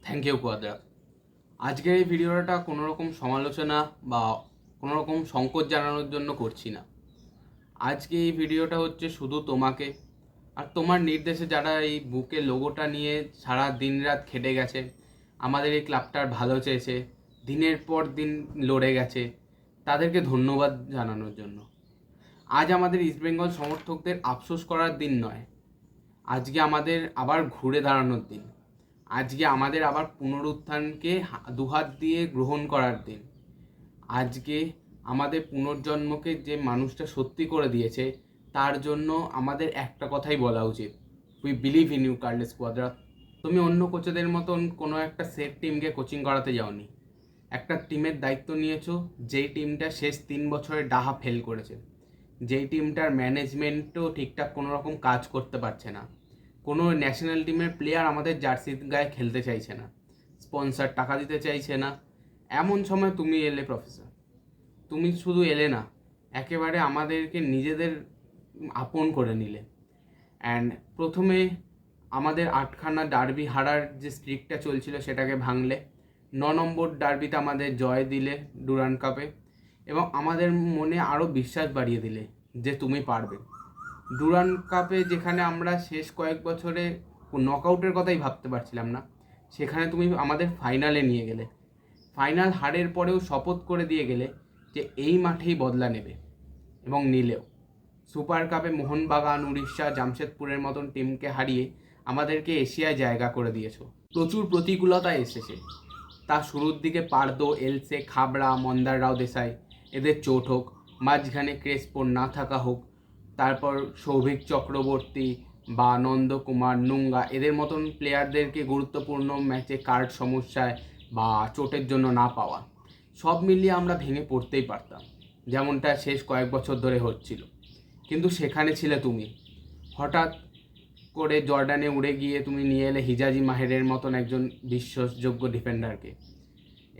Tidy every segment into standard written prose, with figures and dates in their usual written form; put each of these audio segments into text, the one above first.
Thank you কোয়াদ্রা। আজকের এই ভিডিওটা কোনো রকম সমালোচনা বা কোনো রকম সংকোচ জানানোর জন্য করছি না। আজকে এই ভিডিওটা হচ্ছে শুধু তোমাকে আর তোমার নির্দেশে যারা এই বুকে লোগোটা নিয়ে সারা দিন রাত খেটে গেছে, আমাদের এই ক্লাবটার ভালো চেয়েছে, দিনের পর দিন লড়ে গেছে, তাদেরকে ধন্যবাদ জানানোর জন্য। আজ আমাদের ইস্টবেঙ্গল সমর্থকদের আফসোস করার দিন নয়, আজকে আমাদের আবার ঘুরে দাঁড়ানোর দিন। আজকে আমাদের আবার পুনরুত্থানকে দুহাত দিয়ে গ্রহণ করার দিন। আজকে আমাদের পুনর্জন্মকে যে মানুষটা সত্যি করে দিয়েছে, তার জন্য আমাদের একটা কথাই বলা উচিত, we believe in you Carlos Cuadra. তুমি অন্য কোচেদের মতন কোনো একটা সেট টিমকে কোচিং করাতে যাওনি, একটা টিমের দায়িত্ব নিয়েছো যেই টিমটা শেষ 3 বছরে ডাহা ফেল করেছে, যেই টিমটার ম্যানেজমেন্টও ঠিকঠাক কোনো রকম কাজ করতে পারছে না। কোনো ন্যাশনাল টিমের প্লেয়ার আমাদের জার্সির গায়ে খেলতে চাইছে না, স্পন্সর টাকা দিতে চাইছে না। এমন সময় তুমি এলে প্রফেসর। তুমি শুধু এলে না, একেবারে আমাদেরকে নিজেদের আপন করে নিলে। অ্যান্ড প্রথমে আমাদের 8খানা ডার্বি হারার যে স্ট্রিকটা চলছিল সেটাকে ভাঙলে, 9 নম্বর ডার্বিতে আমাদের জয় দিলে ডুরান্ড কাপে, এবং আমাদের মনে আরও বিশ্বাস বাড়িয়ে দিলে যে তুমি পারবে। ডুরান্ড কাপে যেখানে আমরা শেষ কয়েক বছরে নকআউটের কথাই ভাবতে পারছিলাম না, সেখানে তুমি আমাদের ফাইনালে নিয়ে গেলে। ফাইনাল হারের পরেও শপথ করে দিয়ে গেলে যে এই মাঠেই বদলা নেবে, এবং নিলেও। সুপার কাপে মোহনবাগান, উড়িষ্যা, জামশেদপুরের মতন টিমকে হারিয়ে আমাদেরকে এশিয়ায় জায়গা করে দিয়েছো। প্রচুর প্রতিকূলতা এসেছে, তা শুরুর দিকে পারদো, এলসে, খাবড়া, মন্দার রাও দেশাই এদের চোট হোক, মাঝখানে ক্রেসপোর না থাকা হোক, তারপর সৌভিক চক্রবর্তী বা নন্দকুমার, নুঙ্গা এদের মতন প্লেয়ারদেরকে গুরুত্বপূর্ণ ম্যাচে কার্ড সমস্যায় বা চোটের জন্য না পাওয়া, সব মিলিয়ে আমরা ভেঙে পড়তেই পারতাম, যেমনটা শেষ কয়েক বছর ধরে হচ্ছিল। কিন্তু সেখানে ছিলে তুমি। হঠাৎ করে জর্ডানে উড়ে গিয়ে তুমি নিয়ে এলে হিজাজি মাহেরের মতন একজন বিশ্বাসযোগ্য ডিফেন্ডারকে।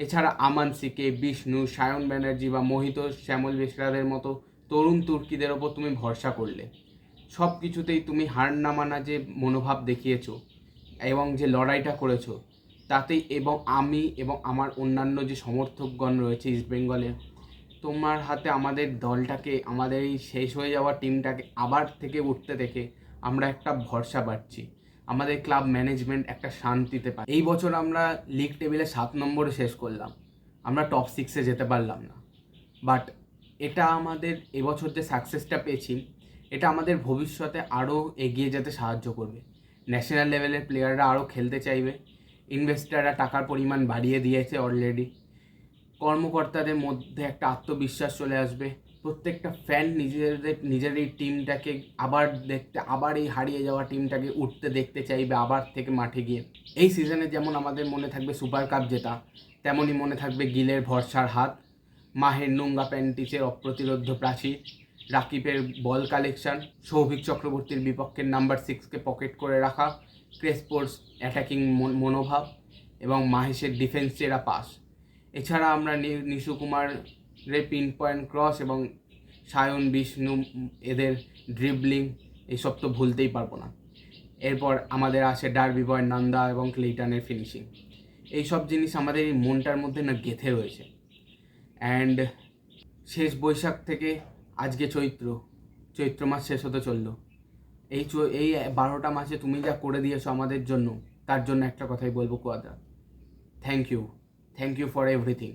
এছাড়া আমানসিকে, বিষ্ণু, সায়ন ব্যানার্জি বা মোহিত শ্যামল বেশরাদের মতো তরুণ তুর্কিদের ওপর তুমি ভরসা করলে। সব কিছুতেই তুমি হার না মানা যে মনোভাব দেখিয়েছো এবং যে লড়াইটা করেছো, তাতেই এবং আমি এবং আমার অন্যান্য যে সমর্থকগণ রয়েছে ইস্টবেঙ্গলে, তোমার হাতে আমাদের দলটাকে, আমাদের এই শেষ হয়ে যাওয়া টিমটাকে আবার থেকে উঠতে দেখে আমরা একটা ভরসা পাচ্ছি। আমাদের ক্লাব ম্যানেজমেন্ট একটা শান্তিতে পায়। এই বছর আমরা লিগ টেবিলে 7 নম্বরে শেষ করলাম, আমরা টপ 6-এ যেতে পারলাম না। বাট এটা আমাদের এবছর যে সাকসেসটা পেয়েছি, এটা আমাদের ভবিষ্যতে আরও এগিয়ে যেতে সাহায্য করবে। ন্যাশনাল লেভেলের প্লেয়াররা আরও খেলতে চাইবে, ইনভেস্টাররা টাকার পরিমাণ বাড়িয়ে দিয়েছে অলরেডি, কর্মকর্তাদের মধ্যে একটা আত্মবিশ্বাস চলে আসবে, প্রত্যেকটা ফ্যান নিজের এই টিমটাকে আবার দেখতে, আবার এই হারিয়ে যাওয়া টিমটাকে উঠতে দেখতে চাইবে আবার থেকে মাঠে গিয়ে। এই সিজনে যেমন আমাদের মনে থাকবে সুপার কাপ জেতা, তেমনই মনে থাকবে গিলের ভরসার হাত, মাহের নুঙ্গা প্যান্টিসের অপ্রতিরোধ্য প্রাচীর, রাকিবের বল কালেকশন, সৌভিক চক্রবর্তীর বিপক্ষের নাম্বার 6কে পকেট করে রাখা, ক্রেসপোর্স অ্যাটাকিং মনোভাব এবং মাহেশের ডিফেন্স চেরা পাস। এছাড়া আমরা নিশু কুমারের পিন পয়েন্ট ক্রস এবং সায়ন, বিষ্ণু এদের ড্রিবলিং, এইসব তো ভুলতেই পারবো না। এরপর আমাদের আসে ডার্বি বয় নন্দা এবং ক্লেটনের ফিনিশিং। এইসব জিনিস আমাদের এই মনটার মধ্যে না গেঁথে রয়েছে। অ্যান্ড শেষ বৈশাখ থেকে আজকে চৈত্র মাস শেষ হতে চললো। এই 12টা মাসে তুমি যা করে দিয়েছো আমাদের জন্য, তার জন্য একটা কথাই বলবো Cuadra, thank you. Thank you for everything.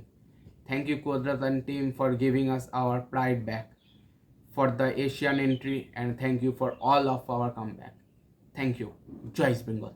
Thank you Kodrathan team for giving us our pride back, for the Asian entry, and thank you for all of our comeback. Thank you. Jai East Bengal.